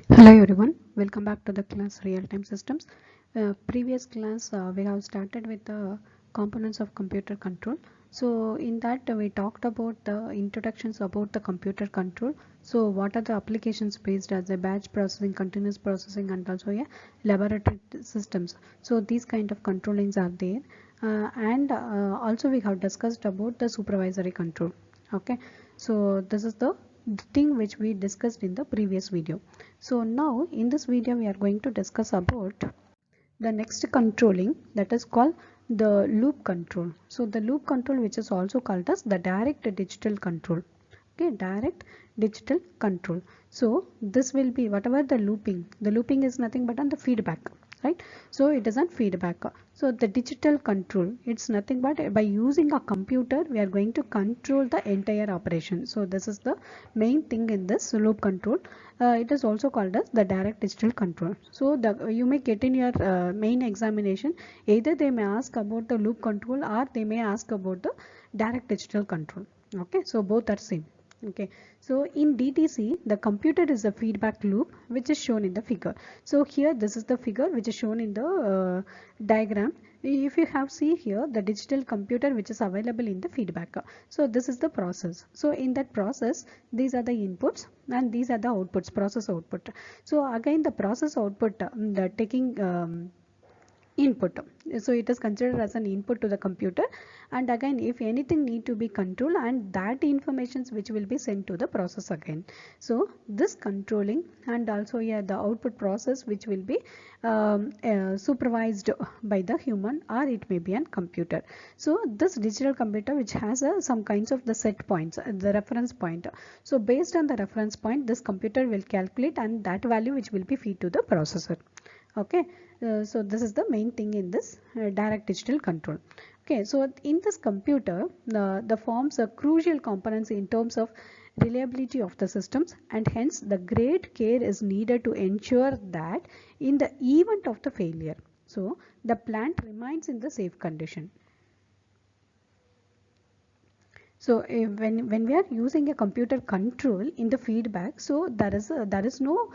Hello everyone, welcome back to the class real-time systems. Previous class we have started with the components of computer control. So in that we talked about the introductions about the computer control. So what are the applications based as a batch processing, continuous processing, and also laboratory systems. So these kind of controllings are there, and also we have discussed about the supervisory control. Okay, so this is the thing which we discussed in the previous video. So now in this video we are going to discuss about the next controlling, that is called the loop control. So the loop control, which is also called as the direct digital control. Okay, direct digital control. So this will be whatever the looping is nothing but on the feedback, right? So it is on feedback. So the digital control, it's nothing but by using a computer we are going to control the entire operation. So this is the main thing in this loop control. It is also called as the direct digital control. So you may get in your main examination, either they may ask about the loop control or they may ask about the direct digital control. Okay, so both are same. Okay, so in DTC the computer is a feedback loop which is shown in the figure. So here this is the figure which is shown in the diagram. If you have see here the digital computer which is available in the feedback. So this is the process. So in that process these are the inputs and these are the outputs, process output. So again the process output, the taking input, so it is considered as an input to the computer, and again if anything need to be controlled, and that informations which will be sent to the process again. So this controlling and also the output process which will be supervised by the human, or it may be a computer. So this digital computer which has some kinds of the set points, the reference point. So based on the reference point this computer will calculate, and that value which will be fed to the processor. Okay, so this is the main thing in this direct digital control. Okay, so in this computer the forms are crucial components in terms of reliability of the systems, and hence the great care is needed to ensure that in the event of the failure, so the plant remains in the safe condition. So when we are using a computer control in the feedback, so there is no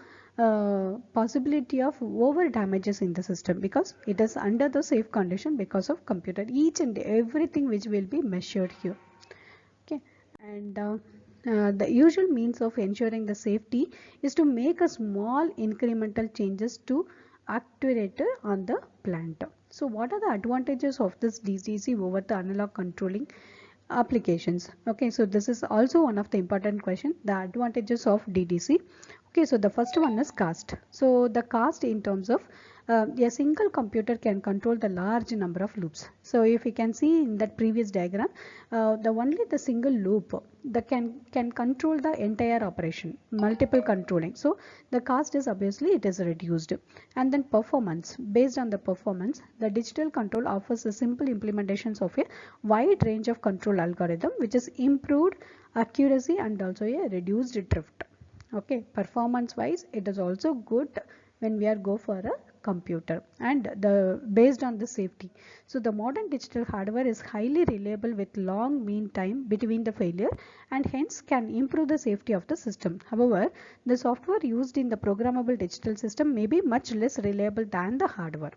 possibility of over damages in the system, because it is under the safe condition because of computer, each and everything which will be measured here. Okay, and the usual means of ensuring the safety is to make a small incremental changes to actuator on the plant. So what are the advantages of this DCC over the analog controlling applications? Okay, so this is also one of the important question, the advantages of DDC. Okay, so the first one is cost. So the cost in terms of a single computer can control the large number of loops. So if you can see in that previous diagram, the single loop that can control the entire operation, multiple controlling. So the cost is obviously it is reduced. And then performance, based on the performance, the digital control offers a simple implementations of a wide range of control algorithm which is improved accuracy and also a reduced drift. Okay, performance wise it is also good when we are go for a computer, and the based on the safety. So the modern digital hardware is highly reliable with long mean time between the failure, and hence can improve the safety of the system. However, the software used in the programmable digital system may be much less reliable than the hardware.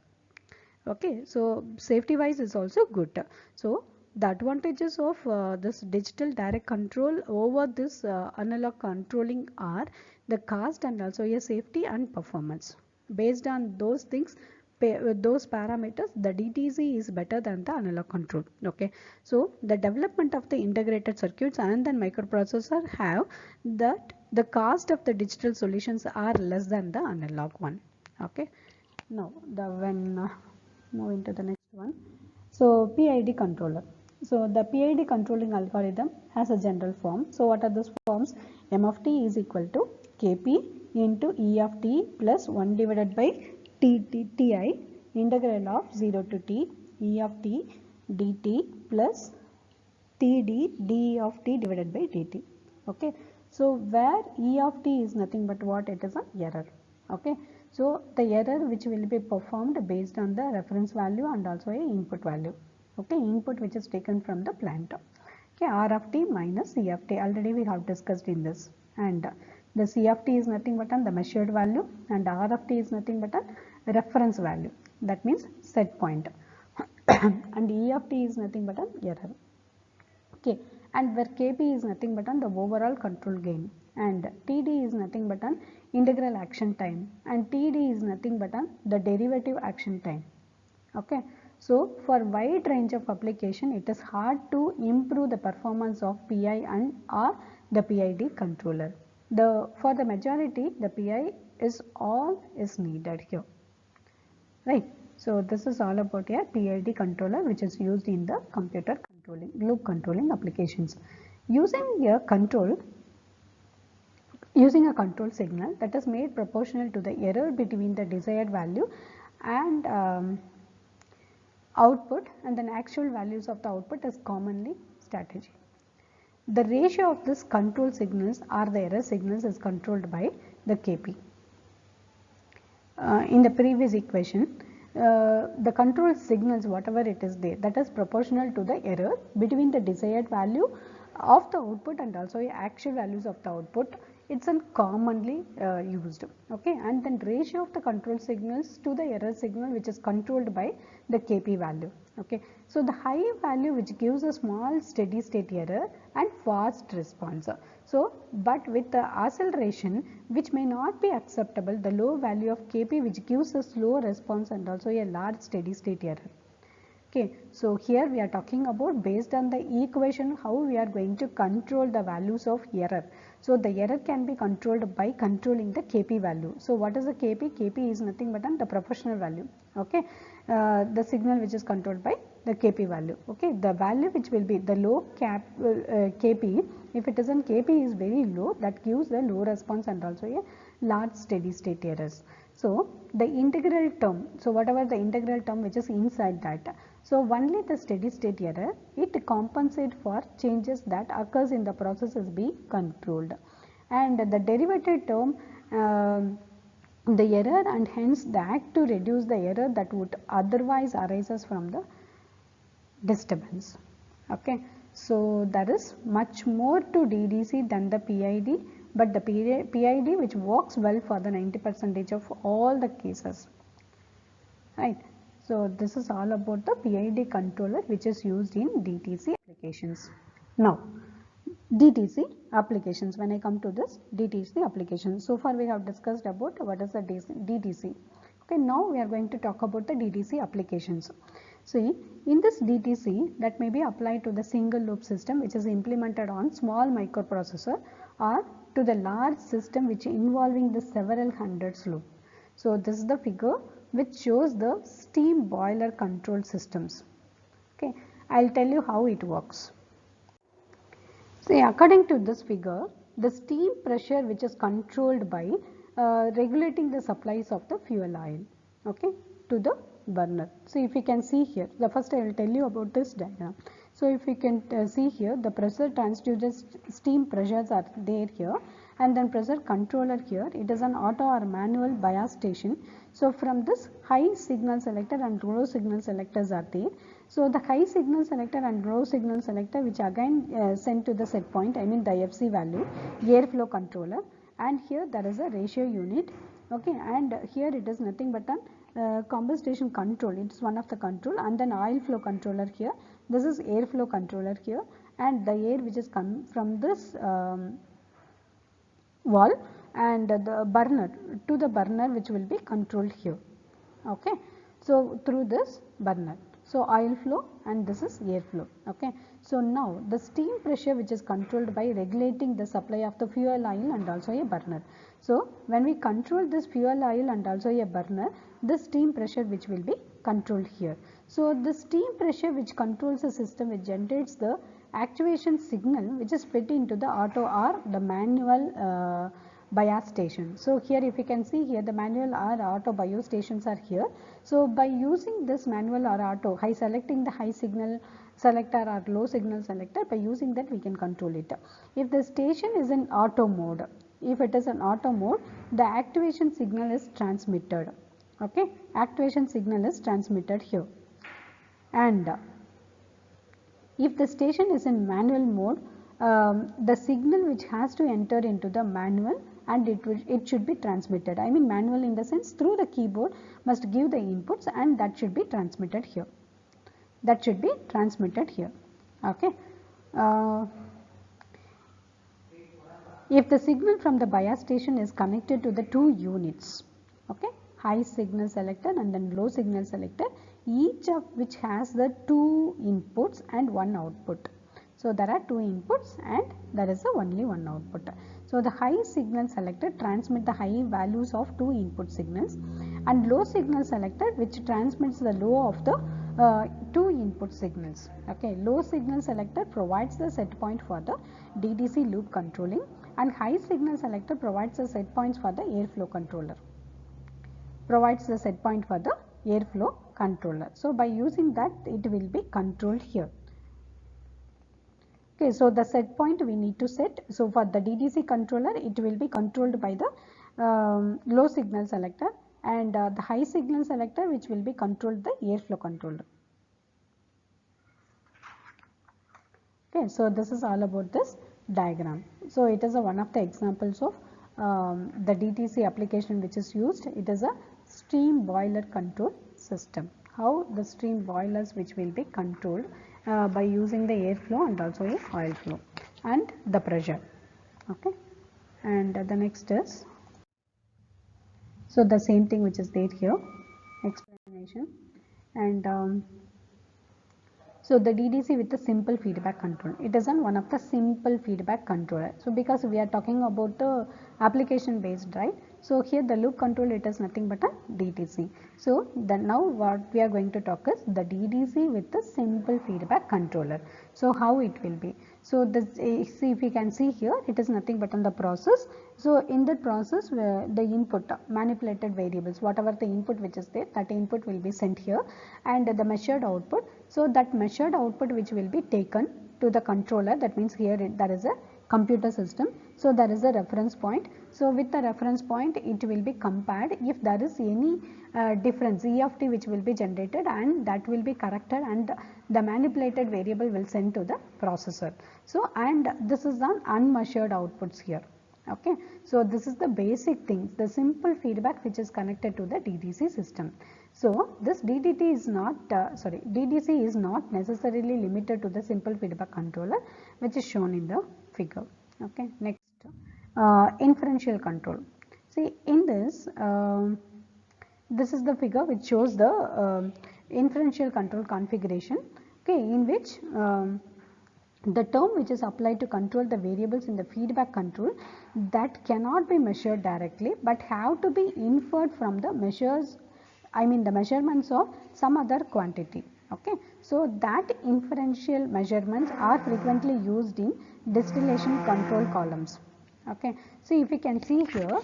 Okay, so safety wise is also good. So the advantages of this digital direct control over this analog controlling are the cost and also a safety and performance. Based on those things, those parameters, the DTC is better than the analog control. Okay, so the development of the integrated circuits and then microprocessor have that the cost of the digital solutions are less than the analog one. Okay, now the when moving to the next one. So PID controller. So the PID controlling algorithm has a general form. So what are those forms? M of t is equal to Kp into E of t plus 1 divided by Ti integral of 0 to t E of t dt plus Td d of t divided by dt. Okay. So where E of t is nothing but what? It is an error. Okay. So the error which will be performed based on the reference value and also a input value. Okay, input which is taken from the plant. Okay, R of t minus E of t, already we have discussed in this. And The C of t is nothing but the measured value, and R of t is nothing but a reference value, that means set point. And E of t is nothing but an error. Okay, and where Kp is nothing but the overall control gain, and Td is nothing but an integral action time, and Td is nothing but the derivative action time. Okay, so for wide range of application, it is hard to improve the performance of PI and or the PID controller. For the majority, the PI is all is needed here, right? So this is all about a PID controller which is used in the computer controlling, loop controlling applications. Using a control signal that is made proportional to the error between the desired value and output, and then actual values of the output is commonly strategy. The ratio of this control signals or the error signals is controlled by the Kp. In the previous equation, the control signals, whatever it is there, that is proportional to the error between the desired value of the output and also actual values of the output. It's commonly used. Okay, and then ratio of the control signals to the error signal which is controlled by the Kp value. Okay, so the high value which gives a small steady state error and fast response. So, but with the acceleration which may not be acceptable, the low value of Kp which gives a slow response and also a large steady state error. Okay, so here we are talking about based on the equation how we are going to control the values of error. So the error can be controlled by controlling the Kp value. So what is the Kp? Kp is nothing but the proportional value. Okay, the signal which is controlled by the Kp value. Okay, the value which will be the low Kp, if it is in Kp is very low, that gives the low response and also a large steady state errors. So the integral term, so whatever the integral term which is inside that, so only the steady state error, it compensates for changes that occurs in the process is being controlled, and the derivative term the error, and hence the act to reduce the error that would otherwise arises from the disturbance. Okay, so there is much more to DDC than the PID, but the PID which works well for the 90% of all the cases, right? So this is all about the PID controller which is used in DTC applications. Now DTC applications, when I come to this DTC application, so far we have discussed about what is the DTC. Okay, now we are going to talk about the DTC applications. See, in this DTC, that may be applied to the single loop system which is implemented on small microprocessor, or to the large system which involving the several hundreds loop. So this is the figure which shows the steam boiler control systems. Okay, I will tell you how it works. See, according to this figure, the steam pressure which is controlled by regulating the supplies of the fuel oil, okay, to the burner. So if you can see here, the first I will tell you about this diagram. So if you can see here, the pressure transducer steam pressures are there here, and then pressure controller here. It is an auto or manual bias station. So from this, high signal selector and low signal selectors are there. So the high signal selector and low signal selector which again sent to the set point, I mean the FC value, airflow controller, and here there is a ratio unit. Okay, and here it is nothing but an combustion control, it is one of the control, and then oil flow controller here. This is airflow controller here, and the air which is come from this wall and the burner to the burner which will be controlled here. Okay, so through this burner, so oil flow and this is air flow. Okay, so now the steam pressure which is controlled by regulating the supply of the fuel oil and also a burner. So when we control this fuel oil and also a burner, the steam pressure which will be controlled here. So the steam pressure which controls the system which generates the actuation signal which is fed into the auto or the manual bias station. So here if you can see here, the manual or auto bias stations are here. So by using this manual or auto, selecting the high signal selector or low signal selector, by using that we can control it. If the station is in auto mode, if it is an auto mode, the activation signal is transmitted. Okay, activation signal is transmitted here. And if the station is in manual mode, the signal which has to enter into the manual and it should be transmitted. I mean manual in the sense through the keyboard must give the inputs, and that should be transmitted here. That should be transmitted here. Okay. If the signal from the bias station is connected to the two units, okay, high signal selector and then low signal selector, each of which has the two inputs and one output. So there are two inputs and there is only one output. So the high signal selector transmits the high values of two input signals, and low signal selector which transmits the low of the two input signals. Okay, low signal selector provides the set point for the DDC loop controlling, and high signal selector provides the set points for the airflow controller. So by using that, it will be controlled here. Okay, so the set point we need to set. So for the DDC controller, it will be controlled by the low signal selector, and the high signal selector which will be controlled the airflow controller. Okay, so this is all about this diagram. So it is one of the examples of the DTC application which is used. It is a steam boiler control system. How the steam boilers which will be controlled by using the airflow and also a oil flow and the pressure. Okay, and the next is, so the same thing which is there here, explanation, and so the DDC with the simple feedback control. It is one of the simple feedback controller. So because we are talking about the application based, right? So here the loop control, it is nothing but a DDC. So then now what we are going to talk is the DDC with the simple feedback controller. So how it will be? So this, see, if you can see here, it is nothing but on the process. So in the process, the input manipulated variables, whatever the input which is there, that input will be sent here, and the measured output. So that measured output which will be taken to the controller, that means here there is a computer system. So there is a reference point. So with the reference point, it will be compared. If there is any difference, E of t which will be generated, and that will be corrected, and the manipulated variable will send to the processor. So and this is the unmeasured outputs here. Okay, so this is the basic things, the simple feedback which is connected to the DDC system. So this DDC is not necessarily limited to the simple feedback controller which is shown in the figure. Okay, next, inferential control. See, in this, this is the figure which shows the inferential control configuration. Okay, in which the term which is applied to control the variables in the feedback control that cannot be measured directly but have to be inferred from the the measurements of some other quantity. Okay, so that inferential measurements are frequently used in distillation control columns. Okay, so if you can see here,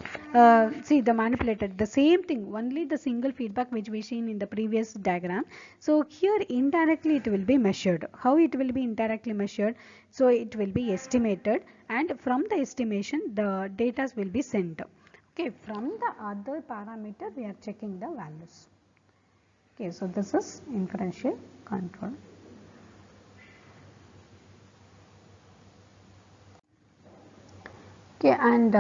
see the manipulated, the same thing, only the single feedback which we seen in the previous diagram. So here indirectly it will be measured. How it will be indirectly measured? So it will be estimated, and from the estimation the data will be sent. Okay, from the other parameter we are checking the values. Okay, so this is inferential control. Okay, and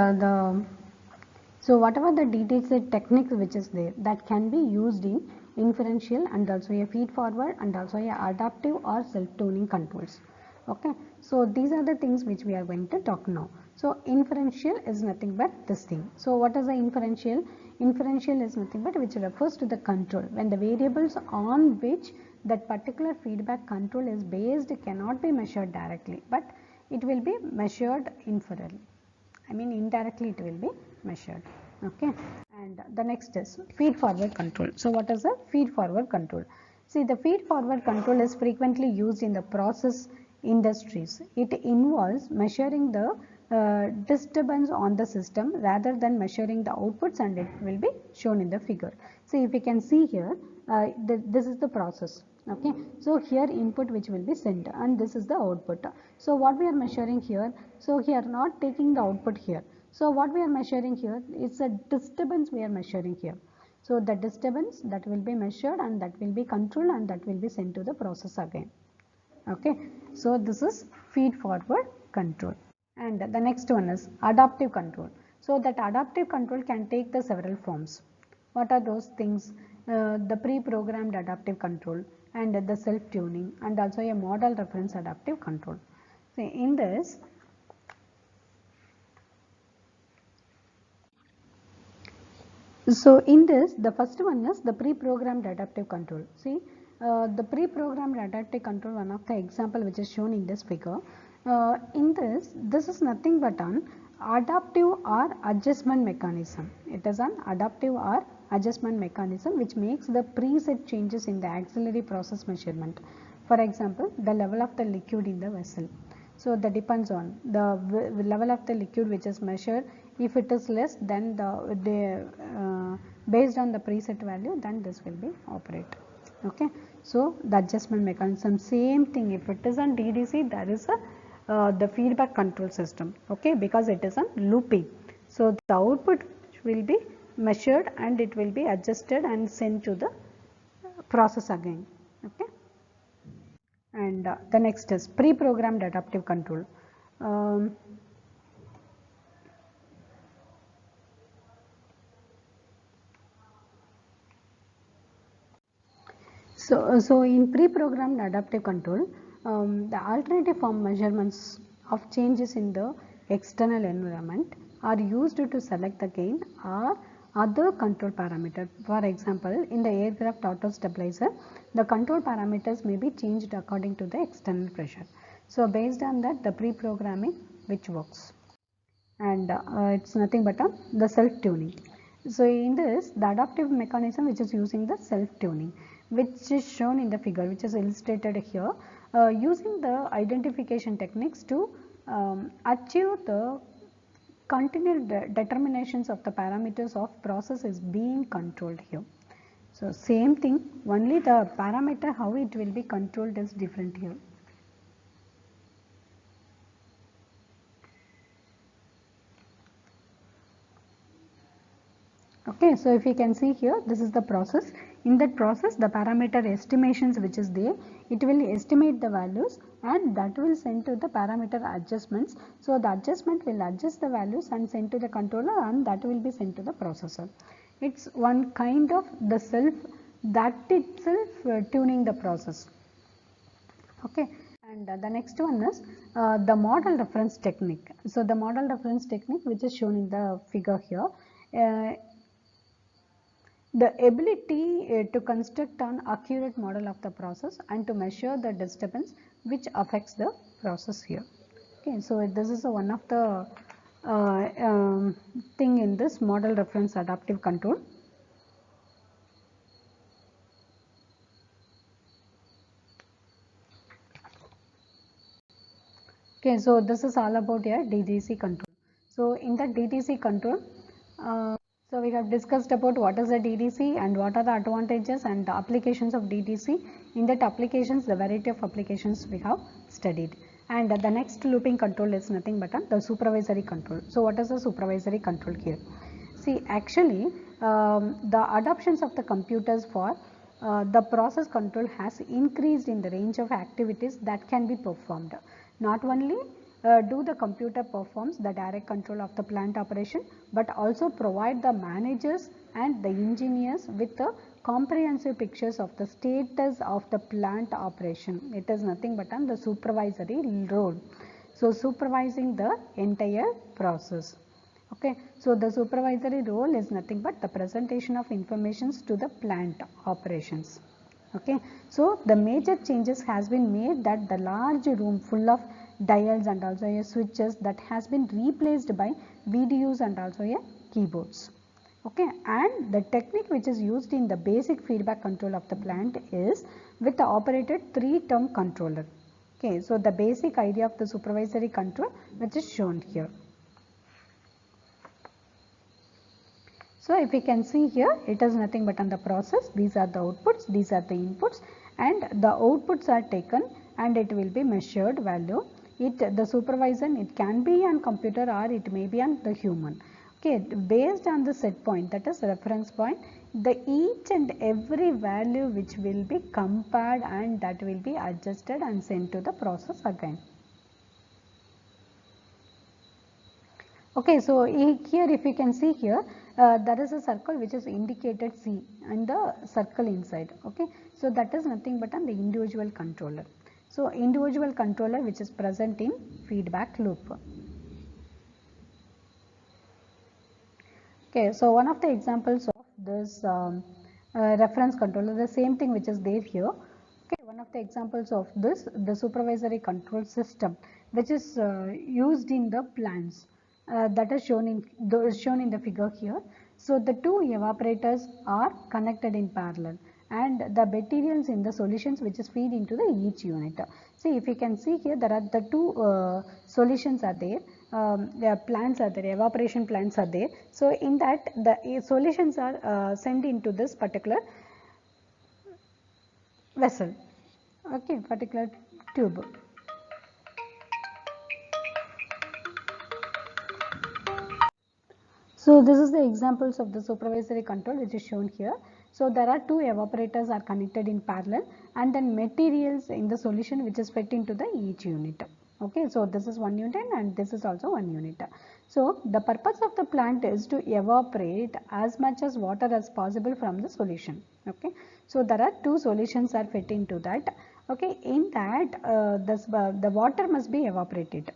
so whatever the DDC techniques which is there, that can be used in inferential and also a feed forward and also a adaptive or self-tuning controls. Okay, so these are the things which we are going to talk now. So inferential is nothing but this thing. So what is the inferential? Inferential is nothing but which refers to the control when the variables on which that particular feedback control is based cannot be measured directly, but it will be measured inferentially. Indirectly it will be measured. Okay, and the next is feed forward control. So what is the feed forward control? See, the feed forward control is frequently used in the process industries. It involves measuring the disturbance on the system rather than measuring the outputs, and it will be shown in the figure. So if you can see here, this is the process. Okay, so here input which will be sent, and this is the output. So what we are measuring here, so here not taking the output here. So what we are measuring here, it's a disturbance we are measuring here. So the disturbance that will be measured, and that will be controlled, and that will be sent to the process again. Okay, so this is feed forward control. And the next one is adaptive control. So that adaptive control can take the several forms. What are those things? The pre-programmed adaptive control and the self-tuning and also a model reference adaptive control. So in this, the first one is the pre-programmed adaptive control. See, the pre-programmed adaptive control, one of the example which is shown in this figure. This is nothing but an adaptive or adjustment mechanism. It is an adaptive or adjustment mechanism which makes the preset changes in the auxiliary process measurement. For example, the level of the liquid in the vessel. So that depends on the level of the liquid which is measured. If it is less, then based on the preset value, then this will be operate. Okay. So the adjustment mechanism, same thing. If it is on DDC, there is a the feedback control system. Okay, because it is on looping. So the output will be measured and it will be adjusted and sent to the process again. Okay. And the next is pre-programmed adaptive control. So in pre-programmed adaptive control, the alternative form measurements of changes in the external environment are used to select the gain or other control parameter. For example, in the aircraft auto stabilizer, the control parameters may be changed according to the external pressure. So based on that, the pre-programming which works, and it's nothing but the self-tuning. So in this, the adaptive mechanism which is using the self-tuning, which is shown in the figure, which is illustrated here, using the identification techniques to achieve the continual determinations of the parameters of process is being controlled here. So same thing, only the parameter how it will be controlled is different here. Okay, so if you can see here, this is the process. In that process, the parameter estimations which is there, it will estimate the values and that will send to the parameter adjustments. So the adjustment will adjust the values and send to the controller, and that will be sent to the processor. It's one kind of the self, that itself tuning the process. Okay. And the next one is the model reference technique. So the model reference technique which is shown in the figure here, the ability to construct an accurate model of the process and to measure the disturbance which affects the process here. Okay, so this is one of the thing in this model reference adaptive control. Okay, so this is all about your DDC control. So in the DDC control, so we have discussed about what is the DDC and what are the advantages and the applications of DDC. In that applications, the variety of applications we have studied. And the next looping control is nothing but the supervisory control. So what is the supervisory control here? See, actually, the adoptions of the computers for the process control has increased in the range of activities that can be performed. Not only do the computer performs the direct control of the plant operation, but also provide the managers and the engineers with the comprehensive pictures of the status of the plant operation. It is nothing but on the supervisory role. So supervising the entire process. Okay, so the supervisory role is nothing but the presentation of informations to the plant operations. Okay, so the major changes has been made that the large room full of dials and also a switches that has been replaced by VDUs and also a keyboards. Okay, and the technique which is used in the basic feedback control of the plant is with the operated 3-term controller. Okay, so the basic idea of the supervisory control which is shown here. So if you can see here, it is nothing but on the process. These are the outputs, these are the inputs, and the outputs are taken and it will be measured value. The supervisor, it can be on computer or it may be on the human. Okay, based on the set point, that is reference point, the each and every value which will be compared and that will be adjusted and sent to the process again. Okay, so here if you can see here, there is a circle which is indicated C and the circle inside. Okay, so that is nothing but the individual controller. So individual controller which is present in feedback loop. Okay, so one of the examples of this reference controller, the same thing which is there here. Okay, one of the examples of this, the supervisory control system, which is used in the plants, that is shown in the figure here. So the two evaporators are connected in parallel, and the materials in the solutions which is feed into the each unit. See, if you can see here, there are the two solutions are there. The plants are there, evaporation plants are there. So in that, the solutions are sent into this particular vessel, okay, particular tube. So this is the examples of the supervisory control which is shown here. So there are two evaporators are connected in parallel, and then materials in the solution which is fed into the each unit. Okay, so this is one unit and this is also one unit. So the purpose of the plant is to evaporate as much as water as possible from the solution. Okay, so there are two solutions are fed into that. Okay, in that the water must be evaporated.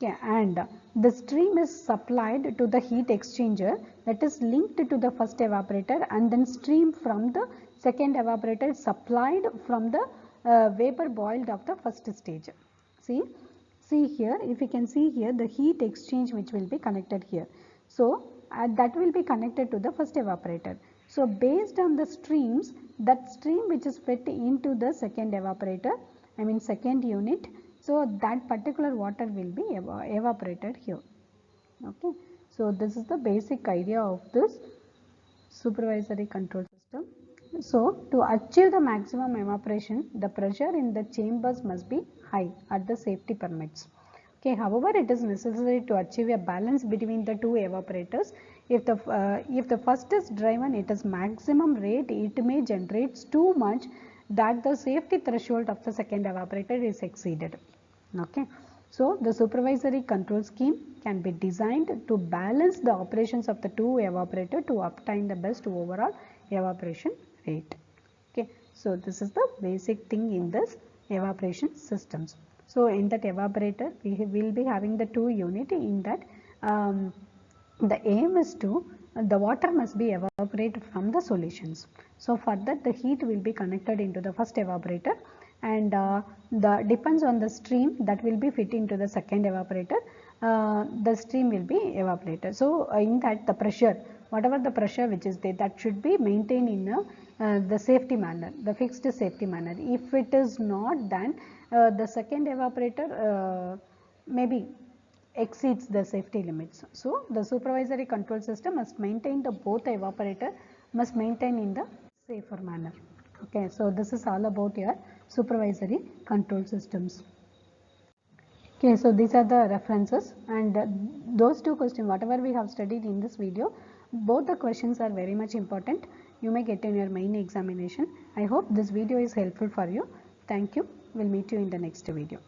Okay, and the stream is supplied to the heat exchanger that is linked to the first evaporator, and then stream from the second evaporator supplied from the vapor boiled of the first stage. See here, if you can see here, the heat exchange which will be connected here. So that will be connected to the first evaporator. So based on the streams, that stream which is fed into the second evaporator, I mean second unit, so that particular water will be evaporated here. Okay, so this is the basic idea of this supervisory control system. So to achieve the maximum evaporation, the pressure in the chambers must be high at the safety permits. Okay, however, it is necessary to achieve a balance between the two evaporators. If the first is driven at its maximum rate, it may generate too much that the safety threshold of the second evaporator is exceeded. Okay, so the supervisory control scheme can be designed to balance the operations of the two evaporator to obtain the best overall evaporation rate. Okay, so this is the basic thing in this evaporation systems. So in that evaporator, we will be having the two unit. In that, the aim is to the water must be evaporated from the solutions. So for that, the heat will be connected into the first evaporator, and the depends on the stream that will be fit into the second evaporator. The stream will be evaporated. So in that, the pressure, whatever the pressure which is there, that should be maintained in the safety manner, the fixed safety manner. If it is not, then the second evaporator maybe exceeds the safety limits. So the supervisory control system must maintain the both the evaporator must maintain in the safer manner. Okay, so this is all about your supervisory control systems. Okay, so these are the references, and those two questions whatever we have studied in this video, both the questions are very much important. You may get in your main examination. I hope this video is helpful for you. Thank you. We'll meet you in the next video.